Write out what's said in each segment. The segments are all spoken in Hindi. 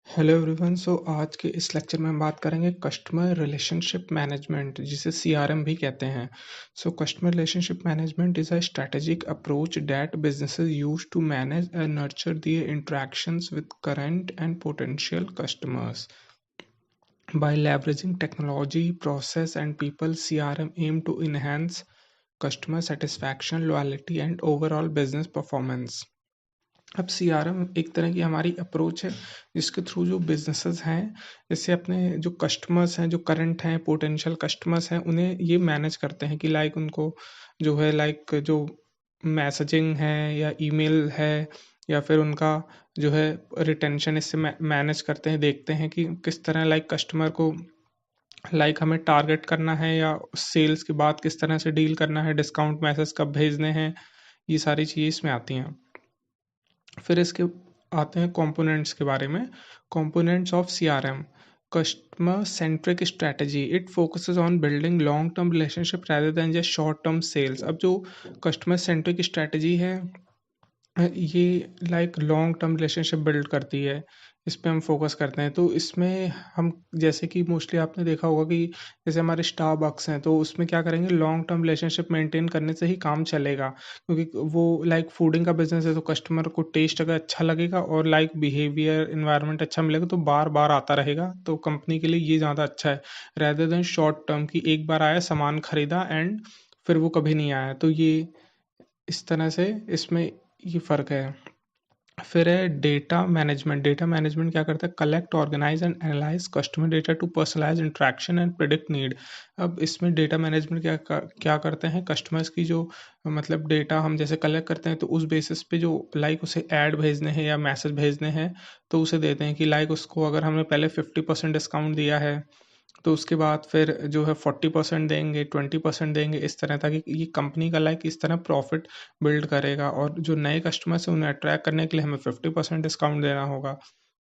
Hello everyone. आज के इस लेक्चर में हम बात करेंगे कस्टमर रिलेशनशिप मैनेजमेंट, जिसे सीआरएम भी कहते हैं। Customer relationship management is a strategic approach that businesses use to manage and nurture their interactions with current and potential customers by leveraging technology, process and people. CRM aim to enhance customer satisfaction, loyalty and overall business performance. अब सीआरएम एक तरह की हमारी अप्रोच है जिसके थ्रू जो बिजनेसेस हैं, जैसे अपने जो कस्टमर्स हैं, जो करंट हैं, पोटेंशियल कस्टमर्स हैं, उन्हें ये मैनेज करते हैं कि लाइक उनको जो है लाइक जो मैसेजिंग है या ईमेल है या फिर उनका जो है रिटेंशन, इससे मैनेज करते हैं, देखते हैं कि किस तरह लाइक कस्टमर को लाइक हमें टारगेट करना है या सेल्स के बाद किस तरह से डील करना है, डिस्काउंट मैसेज कब भेजने हैं, ये सारी चीज़ इसमें आती हैं। फिर इसके आते हैं कंपोनेंट्स के बारे में। Components of CRM: customer centric strategy, it focuses on building long term relationship rather than just short term sales. अब जो कस्टमर सेंट्रिक स्ट्रेटजी है, ये like long term relationship build करती है, इस पे हम फोकस करते हैं। तो इसमें हम जैसे कि मोस्टली आपने देखा होगा कि जैसे हमारे स्टारबक्स हैं, तो उसमें क्या करेंगे, लॉन्ग टर्म रिलेशनशिप मेंटेन करने से ही काम चलेगा, क्योंकि वो लाइक फूडिंग का बिजनेस है, तो कस्टमर को टेस्ट अगर अच्छा लगेगा और लाइक बिहेवियर इन्वायरमेंट अच्छा मिलेगा तो बार बार आता रहेगा, तो कंपनी के लिए ये ज़्यादा अच्छा है रैदर देन शॉर्ट टर्म की एक बार आया सामान खरीदा एंड फिर वो कभी नहीं आया। तो ये इस तरह से इसमें ये फ़र्क है। फिर है डेटा मैनेजमेंट। डेटा मैनेजमेंट क्या करता है, collect, organise and analyse customer data to personalise interaction and predict need. अब इसमें डेटा मैनेजमेंट क्या करते हैं, कस्टमर्स की जो मतलब डेटा हम जैसे कलेक्ट करते हैं, तो उस बेसिस पे जो लाइक उसे ऐड भेजने हैं या मैसेज भेजने हैं, तो उसे देते हैं कि लाइक उसको अगर हमने पहले 50% डिस्काउंट दिया है, तो उसके बाद फिर जो है 40% देंगे, 20% देंगे, इस तरह, ताकि ये कंपनी का लाइक इस तरह प्रॉफिट बिल्ड करेगा, और जो नए कस्टमर्स हैं उन्हें अट्रैक्ट करने के लिए हमें 50% डिस्काउंट देना होगा।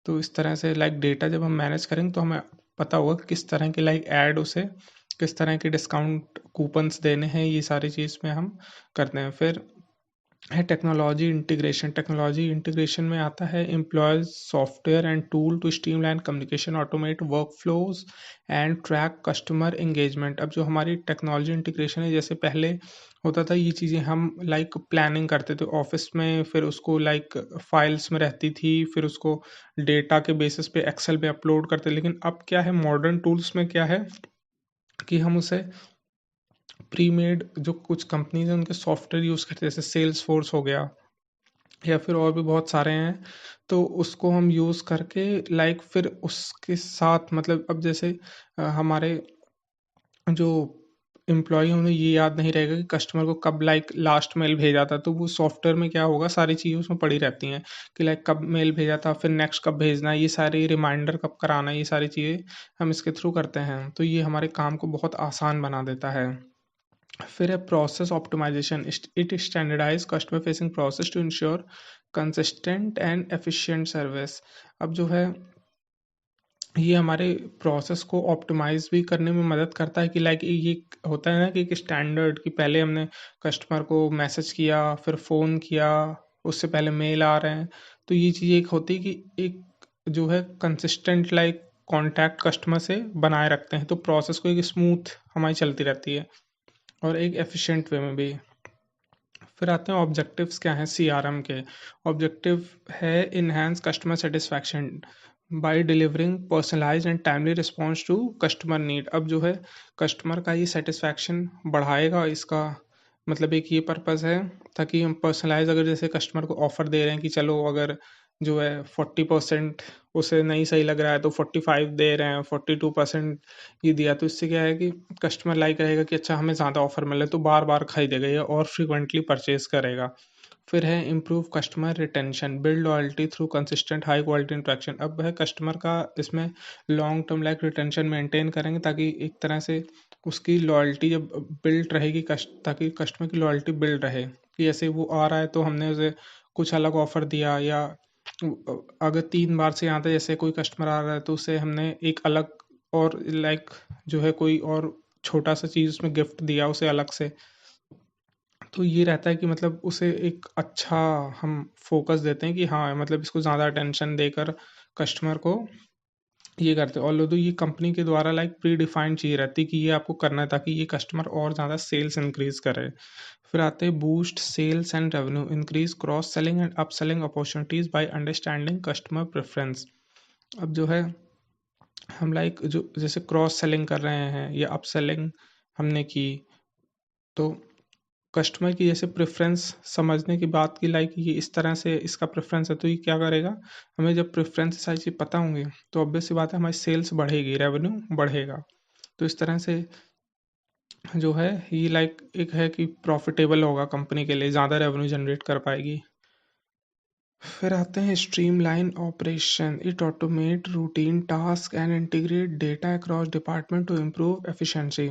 तो इस तरह से लाइक डेटा जब हम मैनेज करेंगे तो हमें पता होगा कि किस तरह के लाइक ऐड उसे किस तरह के डिस्काउंट कूपन्स देने हैं, ये सारी चीज़ में हम करते हैं। फिर है टेक्नोलॉजी इंटीग्रेशन। टेक्नोलॉजी इंटीग्रेशन में आता है employs software and tool to streamline communication, automate workflows and track customer engagement. अब जो हमारी टेक्नोलॉजी इंटीग्रेशन है, जैसे पहले होता था ये चीज़ें हम लाइक प्लानिंग करते थे ऑफिस में, फिर उसको लाइक फाइल्स में रहती थी, फिर उसको डेटा के बेसिस पे एक्सेल पे अपलोड करते, लेकिन अब क्या है, मॉडर्न टूल्स में क्या है कि हम उसे प्री मेड जो कुछ कंपनीज हैं उनके सॉफ्टवेयर यूज़ करते हैं, जैसे सेल्स फोर्स हो गया या फिर और भी बहुत सारे हैं, तो उसको हम यूज़ करके लाइक फिर उसके साथ मतलब अब जैसे हमारे जो एम्प्लॉई हैं उन्हें ये याद नहीं रहेगा कि कस्टमर को कब लाइक लास्ट मेल भेजा था, तो वो सॉफ्टवेयर में क्या होगा, सारी चीज़ें उसमें पड़ी रहती हैं कि लाइक कब मेल भेजा था, फिर नेक्स्ट कब भेजना है, ये सारी रिमाइंडर कब कराना है, ये सारी चीज़ें हम इसके थ्रू करते हैं, तो ये हमारे काम को बहुत आसान बना देता है। फिर है process optimisation, it standardise customer facing process to ensure consistent and efficient service. अब जो है ये हमारे प्रोसेस को ऑप्टिमाइज भी करने में मदद करता है कि लाइक ये होता है ना कि एक स्टैंडर्ड कि पहले हमने कस्टमर को मैसेज किया, फिर फ़ोन किया, उससे पहले मेल आ रहे हैं, तो ये चीज़ एक होती है कि एक जो है कंसिस्टेंट लाइक कांटेक्ट कस्टमर से बनाए रखते हैं, तो प्रोसेस को एक स्मूथ हमारी चलती रहती है और एक एफिशिएंट वे में भी। फिर आते हैं ऑब्जेक्टिव्स क्या हैं सीआरएम के। ऑब्जेक्टिव है enhance customer satisfaction by delivering personalised and timely response to customer need. अब जो है कस्टमर का ये सेटिस्फैक्शन बढ़ाएगा, इसका मतलब एक ये पर्पज़ है ताकि हम पर्सनलाइज, अगर जैसे कस्टमर को ऑफ़र दे रहे हैं कि चलो अगर जो है 40% उसे नहीं सही लग रहा है तो 45 दे रहे हैं, 42% ये दिया, तो इससे क्या है कि कस्टमर लाइक रहेगा कि अच्छा हमें ज़्यादा ऑफर मिले, तो बार बार खरीदेगा ये और फ्रिक्वेंटली परचेज करेगा। फिर है improve customer retention, build loyalty through consistent high quality interaction. अब है कस्टमर का इसमें long term like retention maintain करेंगे, ताकि एक तरह से उसकी लॉयल्टी जब बिल्ड रहेगी ताकि कस्टमर की लॉयल्टी बिल्ड रहे कि ऐसे वो आ रहा है तो हमने उसे कुछ अलग ऑफर दिया, या अगर 3 बार से आता है, जैसे कोई कस्टमर आ रहा है तो उसे हमने एक अलग और लाइक जो है कोई और छोटा सा चीज़ उसमें गिफ्ट दिया उसे अलग से, तो ये रहता है कि मतलब उसे एक अच्छा हम फोकस देते हैं कि हाँ मतलब इसको ज़्यादा अटेंशन देकर कस्टमर को ये करते हैं। ऑल्दो ये कंपनी के द्वारा लाइक प्री डिफाइंड चीज़ रहती है कि ये आपको करना है ताकि ये कस्टमर और ज़्यादा सेल्स इंक्रीज करे। फिर आते हैं boost sales and revenue, increase cross selling and up selling opportunities by understanding customer preference. अब जो है हम लाइक जो जैसे क्रॉस सेलिंग कर रहे हैं या अप सेलिंग हमने की, तो कस्टमर की जैसे प्रेफरेंस समझने की बात की, लाइक ये इस तरह से इसका प्रेफरेंस है तो ये क्या करेगा, हमें जब प्रेफरेंस सारी चीज़ पता होंगी तो ऑब्वियस सी बात है हमारी सेल्स बढ़ेगी, रेवेन्यू बढ़ेगा। तो इस तरह से जो है ये लाइक एक है कि प्रॉफिटेबल होगा कंपनी के लिए, ज़्यादा रेवेन्यू जनरेट कर पाएगी। फिर आते हैं streamline operation, it automate routine task and integrate data across department to improve efficiency.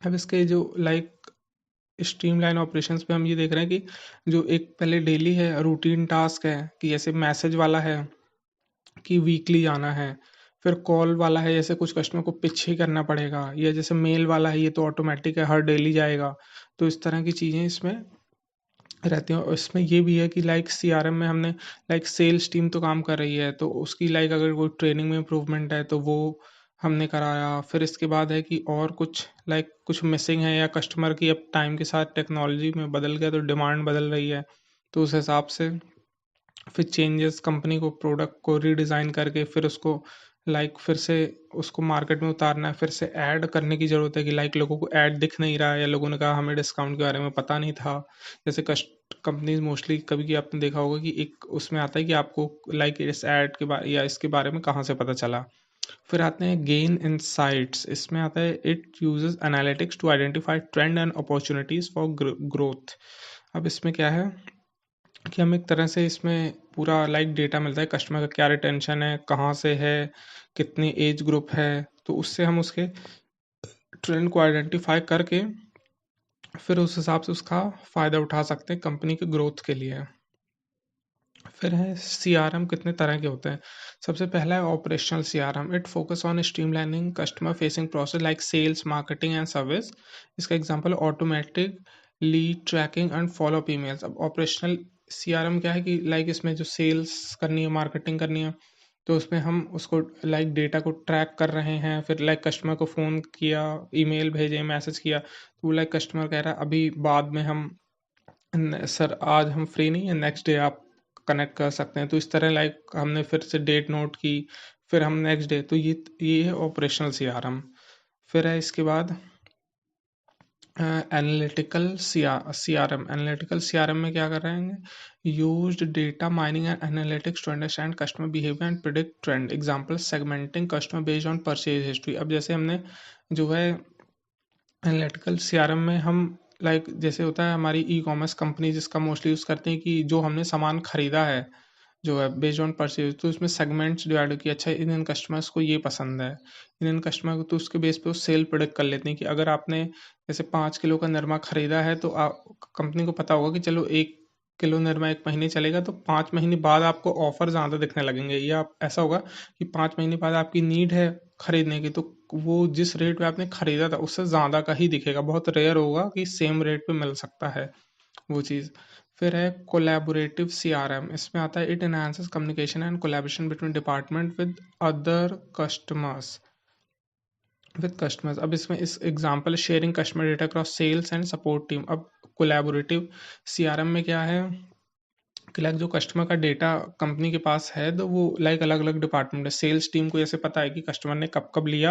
अब इसके जो लाइक स्ट्रीमलाइन ऑपरेशंस पे हम ये देख रहे हैं कि जो एक पहले डेली है रूटीन टास्क है कि जैसे मैसेज वाला है कि वीकली जाना है, फिर कॉल वाला है जैसे कुछ कस्टमर को पिच ही करना पड़ेगा, या जैसे मेल वाला है ये तो ऑटोमेटिक है हर डेली जाएगा। तो इस तरह की चीज़ें इसमें रहती हैं। और इसमें ये भी है कि लाइक सीआरएम में हमने लाइक सेल्स टीम तो काम कर रही है तो उसकी लाइक अगर कोई ट्रेनिंग में इम्प्रूवमेंट है तो वो हमने कराया। फिर इसके बाद है कि और कुछ लाइक कुछ मिसिंग है या कस्टमर की अब टाइम के साथ टेक्नोलॉजी में बदल गया तो डिमांड बदल रही है, तो उस हिसाब से फिर चेंजेस कंपनी को प्रोडक्ट को रीडिज़ाइन करके फिर उसको लाइक फिर से उसको मार्केट में उतारना है, फिर से ऐड करने की ज़रूरत है कि लाइक लोगों को ऐड दिख नहीं रहा है या लोगों ने कहा हमें डिस्काउंट के बारे में पता नहीं था। जैसे कस्ट कंपनीज मोस्टली कभी कि आपने देखा होगा कि एक उसमें आता है कि आपको लाइक इस ऐड के बारे या इसके बारे में कहाँ से पता चला। फिर आते हैं गेन इनसाइट्स, इसमें आता है it uses analytics to identify trend and opportunities for growth. अब इसमें क्या है कि हम एक तरह से इसमें पूरा लाइक डेटा मिलता है कस्टमर का क्या रिटेंशन है, कहाँ से है, कितनी एज ग्रुप है, तो उससे हम उसके ट्रेंड को आइडेंटिफाई करके फिर उस हिसाब से उसका फ़ायदा उठा सकते हैं कंपनी के ग्रोथ के लिए। फिर है सीआरएम कितने तरह के होते हैं। सबसे पहला है operational CRM, it focus on streamlining customer facing process like sales marketing and service. इसका example automatic lead tracking and follow up emails. अब ऑपरेशनल सीआरएम क्या है कि लाइक इसमें जो सेल्स करनी है मार्केटिंग करनी है तो उसमें हम उसको लाइक डेटा को ट्रैक कर रहे हैं, फिर लाइक कस्टमर को फ़ोन किया, ईमेल भेजे, मैसेज किया, तो लाइक कस्टमर कह रहा है अभी बाद में हम सर आज हम फ्री नहीं है, नेक्स्ट डे आप कनेक्ट कर सकते हैं। तो इस तरह लाइक हमने फिर से डेट नोट की, फिर हम नेक्स्ट डे, तो ये है ऑपरेशनल सीआरएम। फिर है इसके बाद एनालिटिकल सीआरएम। एनालिटिकल सीआरएम में क्या कर रहे हैं, used data mining and analytics to understand customer behaviour and predict trend. Example segmenting customer based on purchase history. अब जैसे हमने जो है एनालिटिकल सीआरएम में हम लाइक जैसे होता है हमारी ई कॉमर्स कंपनी जिसका मोस्टली यूज़ करते हैं कि जो हमने सामान खरीदा है जो है बेस्ड ऑन परचेज, तो उसमें सेगमेंट्स डिवाइड हो कि अच्छा इन कस्टमर्स को ये पसंद है, इन कस्टमर को, तो उसके बेस पे वो सेल प्रोडक्ट कर लेते हैं कि अगर आपने जैसे 5 किलो का निरमा खरीदा है तो कंपनी को पता होगा कि चलो 1 किलो निरमा 1 महीने चलेगा तो 5 महीने बाद आपको ऑफर ज़्यादा दिखने लगेंगे, या ऐसा होगा कि 5 महीने बाद आपकी नीड है खरीदने की तो वो जिस रेट पे आपने खरीदा था उससे ज़्यादा का ही दिखेगा, बहुत रेयर होगा कि सेम रेट पे मिल सकता है वो चीज़। फिर है कोलैबोरेटिव सीआरएम, इसमें आता है it enhances communication and collaboration between department with other customers. अब इसमें इस example sharing customer data cross sales and support team. अब कोलैबोरेटिव सीआरएम में क्या है कि लाइक जो कस्टमर का डेटा कंपनी के पास है तो वो लाइक अलग अलग डिपार्टमेंट है, सेल्स टीम को जैसे पता है कि कस्टमर ने कब कब लिया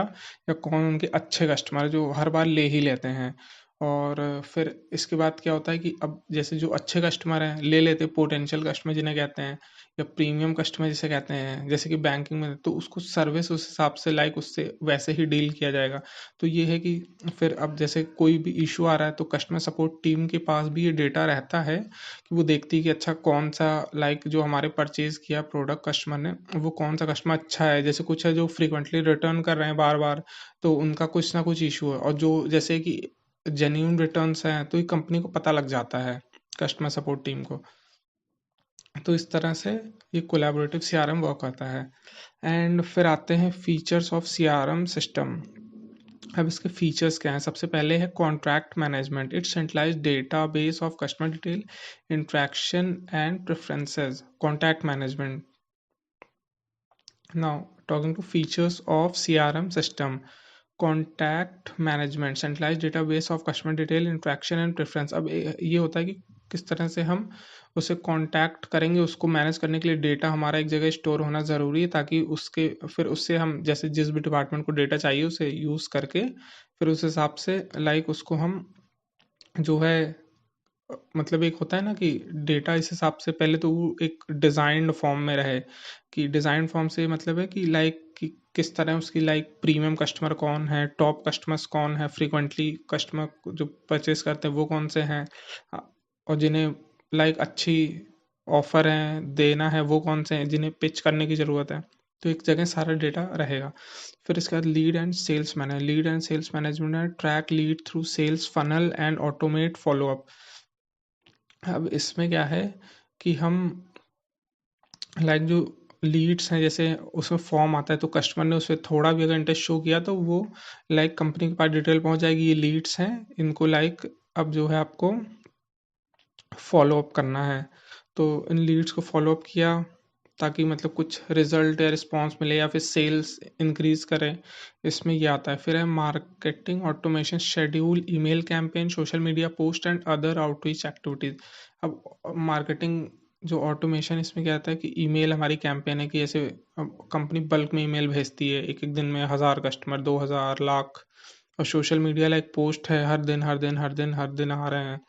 या कौन उनके अच्छे कस्टमर जो हर बार ले ही लेते हैं। और फिर इसके बाद क्या होता है कि अब जैसे जो अच्छे कस्टमर हैं ले लेते हैं, पोटेंशियल कस्टमर जिन्हें कहते हैं या प्रीमियम कस्टमर जिसे कहते हैं, जैसे कि बैंकिंग में, तो उसको सर्विस उस हिसाब से लाइक उससे वैसे ही डील किया जाएगा। तो ये है कि फिर अब जैसे कोई भी इशू आ रहा है तो कस्टमर सपोर्ट टीम के पास भी ये डेटा रहता है कि वो देखती है कि अच्छा कौन सा लाइक जो हमारे परचेज किया प्रोडक्ट कस्टमर ने वो कौन सा कस्टमर अच्छा है, जैसे कुछ है जो फ्रीक्वेंटली रिटर्न कर रहे हैं बार बार तो उनका कुछ ना कुछ इशू है, और जो जैसे कि जेन्यून रिटर्न्स हैं तो ये कंपनी को पता लग जाता है कस्टमर सपोर्ट टीम को। तो इस तरह से ये कोलैबोरेटिव सीआरएम वर्क करता है। एंड फिर आते हैं फीचर्स ऑफ सीआरएम सिस्टम। अब इसके फीचर्स क्या हैं, सबसे पहले है contract management, it centralise database of customer detail interaction and preferences. Contact management Now, talking to features of CRM system, contact management, centralized database of customer detail, interaction and preference. अब ये होता है कि किस तरह से हम उसे कांटेक्ट करेंगे, उसको मैनेज करने के लिए डेटा हमारा एक जगह स्टोर होना ज़रूरी है, ताकि उसके फिर उससे हम जैसे जिस भी डिपार्टमेंट को डेटा चाहिए उसे यूज़ करके फिर उस हिसाब से उसको हम जो है मतलब एक होता है ना कि डेटा इस हिसाब से पहले तो वो एक डिज़ाइंड फॉर्म में रहे, कि डिज़ाइन फॉर्म से मतलब है कि कि किस तरह उसकी प्रीमियम कस्टमर कौन है, टॉप कस्टमर्स कौन है, फ्रीक्वेंटली कस्टमर जो परचेज करते हैं वो कौन से हैं, और जिन्हें अच्छी ऑफर हैं देना है वो कौन से हैं, जिन्हें पिच करने की ज़रूरत है। तो एक जगह सारा डेटा रहेगा। फिर इसके बाद लीड एंड सेल्स मैनेजमेंट है, track lead through sales funnel and automate follow up. अब इसमें क्या है कि हम जो लीड्स हैं, जैसे उसमें फॉर्म आता है तो कस्टमर ने उसमें थोड़ा भी अगर इंटरेस्ट शो किया तो वो कंपनी के पास डिटेल पहुंच जाएगी, ये लीड्स हैं, इनको अब जो है आपको फॉलो अप करना है। तो इन लीड्स को फॉलो अप किया ताकि मतलब कुछ रिजल्ट या रिस्पॉन्स मिले या फिर सेल्स इंक्रीज करें, इसमें ये आता है। फिर है marketing automation, schedule email campaign, social media post and other outreach activities. अब मार्केटिंग जो ऑटोमेशन, इसमें क्या आता है कि ईमेल हमारी कैंपेन है, कि जैसे कंपनी बल्क में ईमेल भेजती है, एक एक दिन में 1,000 कस्टमर, 2,000 लाख, और सोशल मीडिया पोस्ट है, हर दिन हर दिन हर दिन हर दिन आ रहे हैं,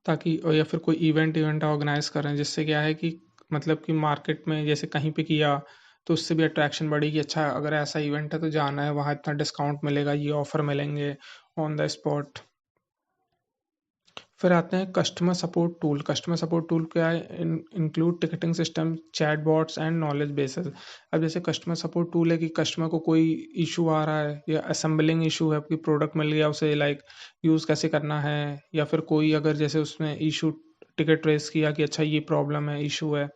ताकि और या फिर कोई इवेंट ऑर्गेनाइज कर रहे हैं, जिससे क्या है कि मतलब कि मार्केट में जैसे कहीं पे किया तो उससे भी अट्रैक्शन बढ़ेगी, अच्छा अगर ऐसा इवेंट है तो जाना है वहाँ, इतना डिस्काउंट मिलेगा, ये ऑफर मिलेंगे ऑन द स्पॉट। फिर आते हैं customer support tool. Customer support tool क्या है? Include ticketing system, chat bots and knowledge bases. अब जैसे कस्टमर सपोर्ट टूल है कि कस्टमर को कोई इशू आ रहा है या असेंबलिंग इशू है, आपकी प्रोडक्ट मिल गया उसे यूज़ कैसे करना है, या फिर कोई अगर जैसे उसमें इशू टिकट रेस किया कि अच्छा ये प्रॉब्लम है, इशू है,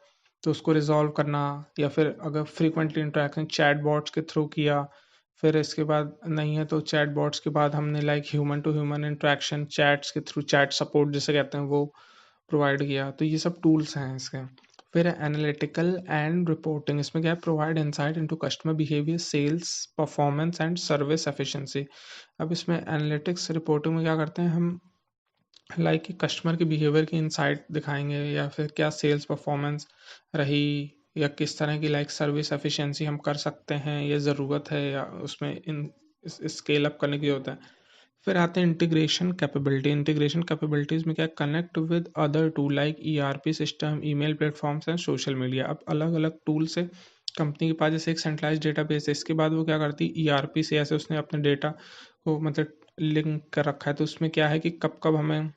तो उसको रिजॉल्व करना, या फिर अगर फ्रीक्वेंटली इंटरेक्शन चैट बॉट्स के थ्रू किया, फिर इसके बाद नहीं है तो चैट बॉट्स के बाद हमने human to human interaction chats के थ्रू, चैट सपोर्ट जिसे कहते हैं, वो प्रोवाइड किया। तो ये सब टूल्स हैं इसके। फिर एनालिटिकल एंड रिपोर्टिंग, इसमें क्या है? Provide insight into customer behaviour, sales performance and service efficiency. अब इसमें एनालिटिक्स रिपोर्टिंग में क्या करते हैं हम, कि कस्टमर के बिहेवियर की इंसाइट दिखाएंगे, या फिर क्या सेल्स परफॉर्मेंस रही, या किस तरह की सर्विस एफिशिएंसी हम कर सकते हैं, या ज़रूरत है, या उसमें इन स्केल अप करने की ज़रूरत है। फिर आते हैं इंटीग्रेशन कैपेबिलिटीज़ में क्या? Connect with other tool like ERP system, email platforms and social media. अब अलग अलग टूल से कंपनी के पास जैसे एक सेंट्रलाइज डेटाबेस है, इसके बाद वो क्या करती है, ईआरपी से ऐसे उसने अपने डेटा को मतलब लिंक कर रखा है, तो उसमें क्या है कि कब कब हमें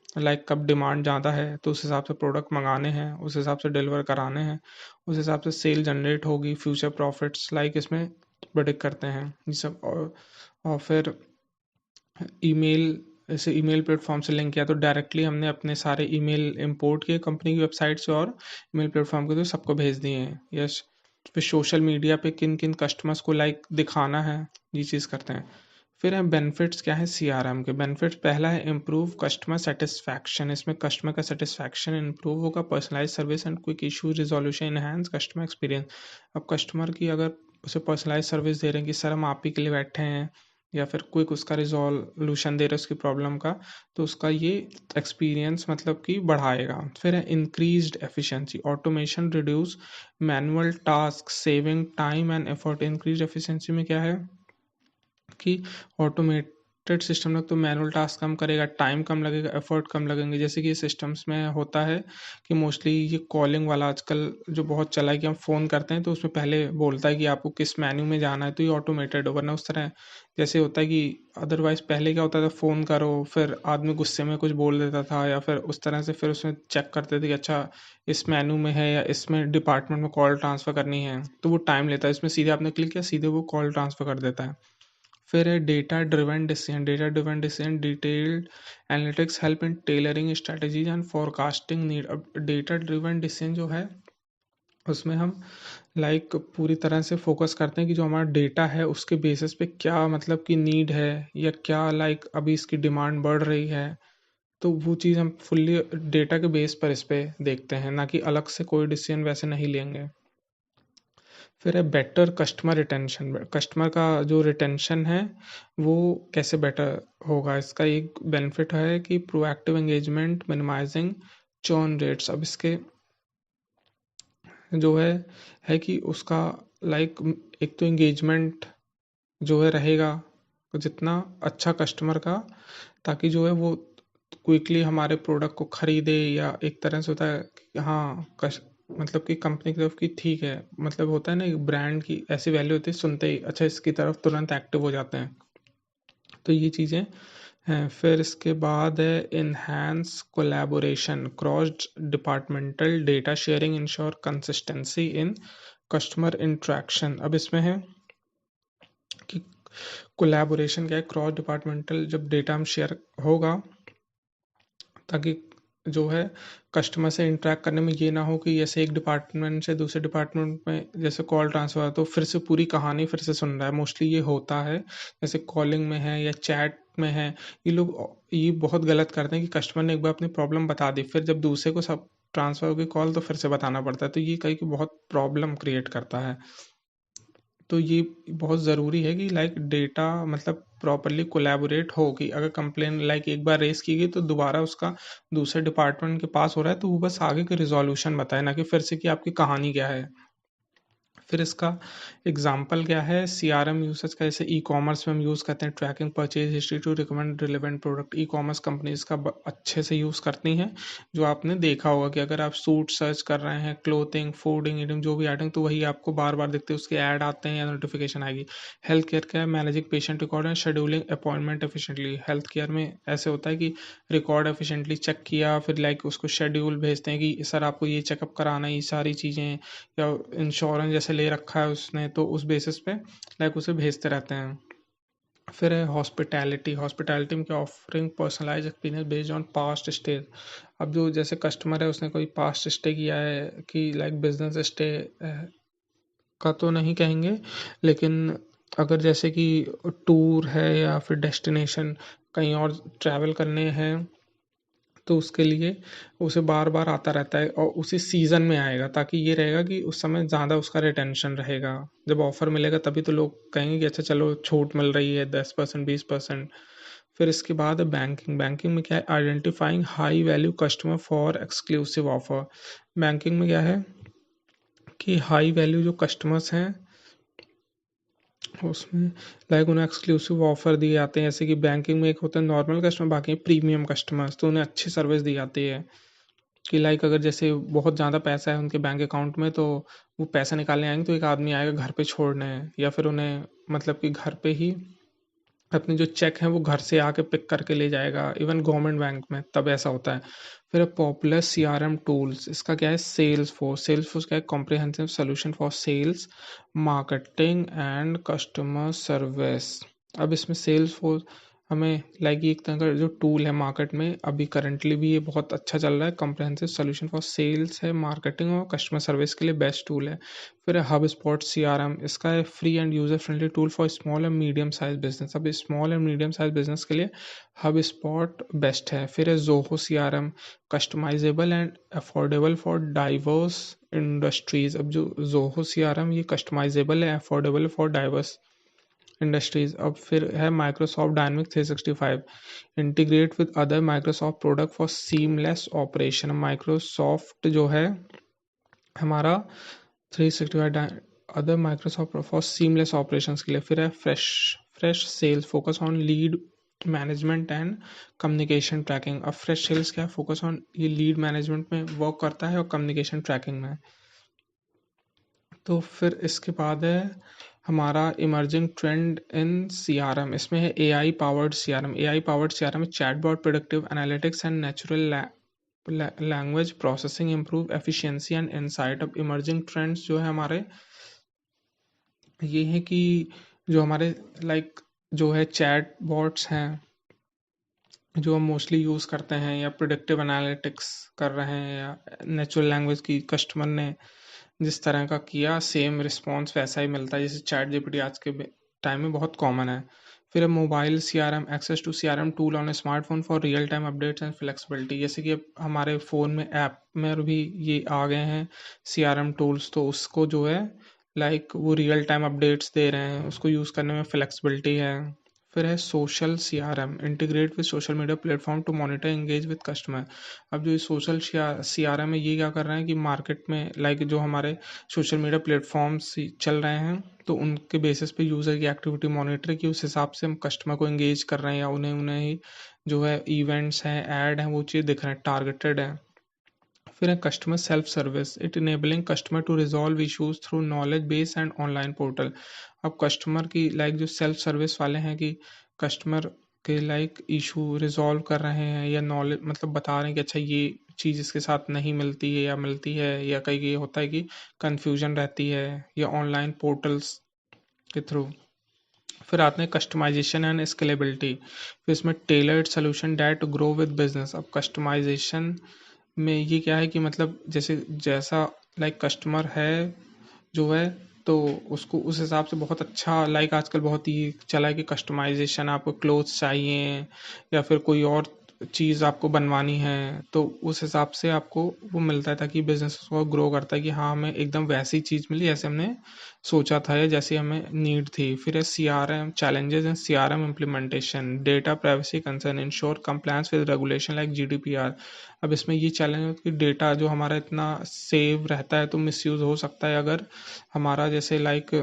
कब डिमांड ज़्यादा है तो उस हिसाब से प्रोडक्ट मंगाने हैं, उस हिसाब से डिलीवर कराने हैं, उस हिसाब से सेल जनरेट होगी, फ्यूचर प्रॉफिट्स इसमें प्रेडिक्ट करते हैं ये सब। और फिर ईमेल, जैसे ईमेल प्लेटफॉर्म से लिंक किया तो डायरेक्टली हमने अपने सारे ईमेल इंपोर्ट किए कंपनी की वेबसाइट से और ईमेल प्लेटफॉर्म के थ्रू सबको भेज दिए हैं। यस। फिर सोशल मीडिया पे किन किन कस्टमर्स को दिखाना है, ये चीज़ करते हैं। फिर है बेनिफिट्स, क्या है सीआरएम के बेनिफिट्स? पहला है इम्प्रूव कस्टमर सेटिस्फैक्शन, इसमें कस्टमर का सेटिस्फैक्शन इम्प्रूव होगा, personalise service and quick issue resolution, enhance customer experience. अब कस्टमर की अगर उसे पर्सनलाइज सर्विस दे रहे हैं कि सर हम आप ही के लिए बैठे हैं, या फिर क्विक उसका रिजोल्यूशन दे रहे हैं उसकी प्रॉब्लम का, तो उसका ये एक्सपीरियंस मतलब कि बढ़ाएगा। फिर है increased efficiency, automation reduce manual task, saving time and effort. Increase efficiency में क्या है कि ऑटोमेटेड सिस्टम लग तो मैनुअल टास्क कम करेगा, टाइम कम लगेगा, एफर्ट कम लगेंगे। जैसे कि सिस्टम्स में होता है कि मोस्टली ये कॉलिंग वाला आजकल जो बहुत चला है कि हम फ़ोन करते हैं तो उसमें पहले बोलता है कि आपको किस मेन्यू में जाना है, तो ये ऑटोमेटेड हो, वरना उस तरह जैसे होता है कि अदरवाइज़ पहले क्या होता था, फ़ोन करो फिर आदमी गुस्से में कुछ बोल देता था, या फिर उस तरह से फिर उसमें चेक करते थे कि अच्छा इस मेन्यू में है या इसमें डिपार्टमेंट में कॉल ट्रांसफ़र करनी है, तो वो टाइम लेता है। इसमें सीधे आपने क्लिक किया, सीधे वो कॉल ट्रांसफ़र कर देता है। फिर है data driven decision detailed analytics help in tailoring strategies and forecasting need. अब डेटा ड्रिवन डिसीजन जो है उसमें हम पूरी तरह से फोकस करते हैं कि जो हमारा डेटा है उसके बेसिस पे क्या मतलब कि नीड है, या क्या अभी इसकी डिमांड बढ़ रही है, तो वो चीज़ हम फुल्ली डेटा के बेस पर इस पे देखते हैं, ना कि अलग से कोई डिसीजन वैसे नहीं लेंगे। फिर है बेटर कस्टमर रिटेंशन, कस्टमर का जो रिटेंशन है वो कैसे बेटर होगा। इसका एक बेनिफिट है कि proactive engagement, minimising churn rates. अब इसके जो है कि उसका लाइक एक तो एंगेजमेंट जो है रहेगा जितना अच्छा कस्टमर का, ताकि जो है वो क्विकली हमारे प्रोडक्ट को खरीदे, या एक तरह से होता है कि हाँ मतलब कि कंपनी की तरफ की ठीक है, मतलब होता है ना ब्रांड की ऐसी वैल्यू होती है, सुनते ही अच्छा इसकी तरफ तुरंत एक्टिव हो जाते हैं। तो ये चीज़ें हैं। फिर इसके बाद है enhance collaboration, cross departmental data sharing ensure consistency in customer interaction. अब इसमें है कि कोलैबोरेशन क्या है, क्रॉस डिपार्टमेंटल जब डेटा हम शेयर होगा, ताकि जो है कस्टमर से इंटरेक्ट करने में ये ना हो कि जैसे एक डिपार्टमेंट से दूसरे डिपार्टमेंट में जैसे कॉल ट्रांसफर है तो फिर से पूरी कहानी फिर से सुन रहा है। मोस्टली ये होता है जैसे कॉलिंग में है या चैट में है, ये लोग ये बहुत गलत करते हैं कि कस्टमर ने एक बार अपनी प्रॉब्लम बता दी, फिर जब दूसरे को सब ट्रांसफर होगी कॉल तो फिर से बताना पड़ता है, तो ये कहीं की बहुत प्रॉब्लम क्रिएट करता है। तो ये बहुत ज़रूरी है कि लाइक डेटा मतलब प्रॉपरली कोलैबोरेट हो, कि अगर कंप्लेन लाइक एक बार रेस की गई तो दोबारा उसका दूसरे डिपार्टमेंट के पास हो रहा है तो वो बस आगे के रिजोल्यूशन बताए, ना कि फिर से कि आपकी कहानी क्या है। फिर इसका एग्जाम्पल क्या है, सी आर एम यूसेज का, जैसे ई कॉमर्स में हम यूज़ करते हैं tracking purchase history to recommend relevant product. E commerce companies का अच्छे से यूज़ करती हैं। जो आपने देखा होगा कि अगर आप सूट सर्च कर रहे हैं, क्लोथिंग, फूडिंग, ईटिंग, जो भी आइटम, तो वही आपको बार बार दिखते हैं, उसके ऐड आते हैं या नोटिफिकेशन आएगी। हेल्थ केयर का है managing patient record and scheduling appointment efficiently. Health care में ऐसे होता है कि रिकॉर्ड एफिशिएंटली चेक किया, फिर लाइक उसको शेड्यूल भेजते हैं कि सर आपको ये चेकअप कराना है, ये सारी चीज़ें, या इंश्योरेंस जैसे ले रखा है उसने तो उस बेसिस पे लाइक उसे भेजते रहते हैं। फिर है हॉस्पिटैलिटी, हॉस्पिटैलिटी में क्या, offering personalise experience based on past stay. अब जो जैसे कस्टमर है उसने कोई पास्ट स्टे किया है कि लाइक बिजनेस स्टे का तो नहीं कहेंगे, लेकिन अगर जैसे कि टूर है या फिर डेस्टिनेशन कहीं और ट्रैवल करने हैं तो उसके लिए उसे बार बार आता रहता है और उसी सीज़न में आएगा, ताकि ये रहेगा कि उस समय ज़्यादा उसका रिटेंशन रहेगा। जब ऑफ़र मिलेगा तभी तो लोग कहेंगे कि अच्छा चलो छूट मिल रही है 10% 20%। फिर इसके बाद बैंकिंग, बैंकिंग में क्या है, identifying high value customer for exclusive offer. Banking में क्या है कि हाई वैल्यू जो कस्टमर्स हैं उसमें लाइक उन्हें एक्सक्लूसिव ऑफर दिए जाते हैं। जैसे कि बैंकिंग में एक होता है नॉर्मल कस्टमर, बाकी प्रीमियम कस्टमर्स, तो उन्हें अच्छी सर्विस दी जाती है। कि लाइक अगर जैसे बहुत ज़्यादा पैसा है उनके बैंक अकाउंट में तो वो पैसा निकालने आएंगे तो एक आदमी आएगा घर पे छोड़ने, या फिर उन्हें मतलब कि घर पे ही अपने जो चेक हैं वो घर से आके पिक करके ले जाएगा। इवन गवर्नमेंट बैंक में तब ऐसा होता है। फिर popular C R M tools, इसका क्या है, सेल्स फोर्स। सेल्स फोर्स क्या है, comprehensive solution for sales, marketing and customer service. अब इसमें सेल्स फोर्स हमें लाइक एक तरह का जो टूल है मार्केट में अभी करंटली भी ये बहुत अच्छा चल रहा है, कॉम्प्रिहेंसिव सोल्यूशन फॉर सेल्स है, मार्केटिंग और कस्टमर सर्विस के लिए बेस्ट टूल है। फिर HubSpot C R M, इसका है free and user friendly tool for small and medium size business. अब small and medium size business के लिए हब स्पॉट बेस्ट है। फिर है Zoho C R M, customizable and affordable for diverse industries. अब जो जोहो सी आर एम ये कस्टमाइजेबल है, अफोर्डेबल फॉर डाइवर्स इंडस्ट्रीज। अब फिर है Microsoft dynamic 365, integrate with other Microsoft product for seamless operation. Microsoft जो है हमारा 365 other Microsoft for seamless operations के लिए। फिर है fresh Freshsales, focus on lead management and communication tracking. अब फ्रेश सेल्स क्या है, फोकस ऑन ये लीड मैनेजमेंट में वर्क करता है और कम्युनिकेशन ट्रैकिंग में। तो फिर इसके बाद है हमारा emerging trend in C R M, इसमें है A I powered C R M. A I powered C R M chatbot, productive analytics and natural language processing, improve efficiency and insight. अब इमर्जिंग ट्रेंड्स जो है हमारे ये हैं कि जो हमारे लाइक जो है चैट बॉट्स हैं जो हम मोस्टली यूज़ करते हैं, या प्रोडक्टिव एनालिटिक्स कर रहे हैं, या नेचुरल लैंग्वेज की कस्टमर ने जिस तरह का किया सेम रिस्पॉन्स वैसा ही मिलता है, जैसे चैट जीपीटी आज के टाइम में बहुत कॉमन है। फिर mobile C R M, access to C R M tool on smartphone for real time updates and flexibility. जैसे कि अब हमारे फ़ोन में ऐप में भी ये आ गए हैं सी आर एम टूल्स, तो उसको जो है लाइक वो रियल टाइम अपडेट्स दे रहे हैं, उसको यूज़ करने में फ्लेक्सिबिलिटी है। फिर है social CRM, integrate with social media platform to monitor engage with customer. अब जो ये सोशल सीआरएम है, ये क्या कर रहे हैं कि मार्केट में लाइक जो हमारे सोशल मीडिया प्लेटफॉर्म्स चल रहे हैं, तो उनके बेसिस पे यूज़र की एक्टिविटी मॉनिटर की, उस हिसाब से हम कस्टमर को एंगेज कर रहे हैं, या उन्हें उन्हें ही जो है इवेंट्स हैं, ऐड हैं, वो चीज़ दिख रहे हैं, टारगेटेड है। फिर है customer self service, it enabling customer to resolve issues through knowledge base and online portal. अब कस्टमर की लाइक जो सेल्फ सर्विस वाले हैं कि कस्टमर के लाइक इशू रिजॉल्व कर रहे हैं, या नॉलेज मतलब बता रहे हैं कि अच्छा ये चीज़ इसके साथ नहीं मिलती है या मिलती है, या कई ये होता है कि कन्फ्यूजन रहती है, या ऑनलाइन पोर्टल्स के थ्रू। फिर आते हैं कस्टमाइजेशन एंड स्केलेबिलिटी, फिर इसमें tailored solution that grow with business. अब कस्टमाइजेशन में ये क्या है कि मतलब जैसे जैसा लाइक कस्टमर है जो है, तो उसको उस हिसाब से बहुत अच्छा, लाइक आजकल बहुत ही चला है कि कस्टमाइजेशन, आपको क्लोथ्स चाहिए या फिर कोई और चीज़ आपको बनवानी है, तो उस हिसाब से आपको वो मिलता है, ताकि बिजनेस को ग्रो करता है कि हाँ हमें एकदम वैसी चीज़ मिली जैसे हमने सोचा था या जैसी हमें नीड थी। फिर है CRM challenges in CRM implementation, data privacy concern, ensure compliance with regulation like GDPR. अब इसमें ये चैलेंज है कि डेटा जो हमारा इतना सेव रहता है, तो मिसयूज़ हो सकता है अगर हमारा जैसे लाइक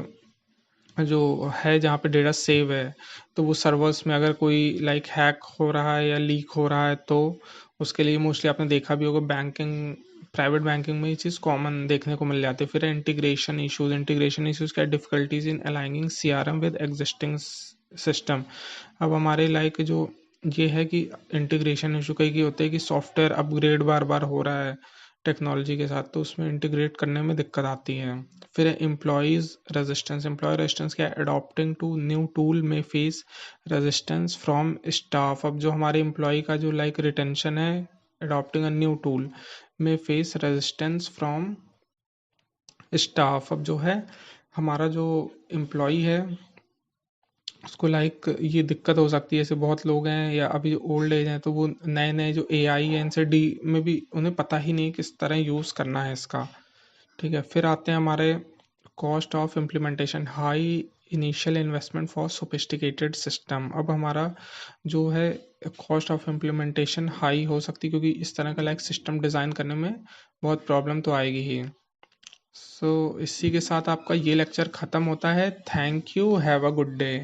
जो है जहाँ पे डेटा सेव है, तो वो सर्वर्स में अगर कोई लाइक हैक हो रहा है या लीक हो रहा है, तो उसके लिए मोस्टली आपने देखा भी होगा बैंकिंग, प्राइवेट बैंकिंग में ये चीज़ कॉमन देखने को मिल जाती है। फिर इंटीग्रेशन इश्यूज क्या, difficulties in aligning CRM with existing system. अब हमारे लाइक जो ये है कि इंटीग्रेशन इशू कई होते हैं कि सॉफ्टवेयर अपग्रेड बार बार हो रहा है टेक्नोलॉजी के साथ, तो उसमें इंटीग्रेट करने में दिक्कत आती है। फिर एम्प्लॉय रेजिस्टेंस क्या, अडॉप्टिंग टू न्यू टूल में फेस रेजिस्टेंस फ्रॉम स्टाफ। अब जो हमारे एम्प्लॉय का जो लाइक रिटेंशन है, अडॉप्टिंग अ न्यू टूल में फेस रेजिस्टेंस फ्रॉम स्टाफ। अब जो है हमारा जो एम्प्लॉय है, उसको लाइक ये दिक्कत हो सकती है, जैसे बहुत लोग हैं या अभी ओल्ड एज हैं, तो वो नए नए जो एआई है इनसे डी में भी उन्हें पता ही नहीं किस तरह यूज़ करना है इसका। ठीक है, फिर आते हैं हमारे cost of implementation, high initial investment for sophisticated system. अब हमारा जो है कॉस्ट ऑफ इम्प्लीमेंटेशन हाई हो सकती है, क्योंकि इस तरह का लाइक सिस्टम डिज़ाइन करने में बहुत प्रॉब्लम तो आएगी ही। सो इसी के साथ आपका ये लेक्चर ख़त्म होता है। Thank you, have a good day.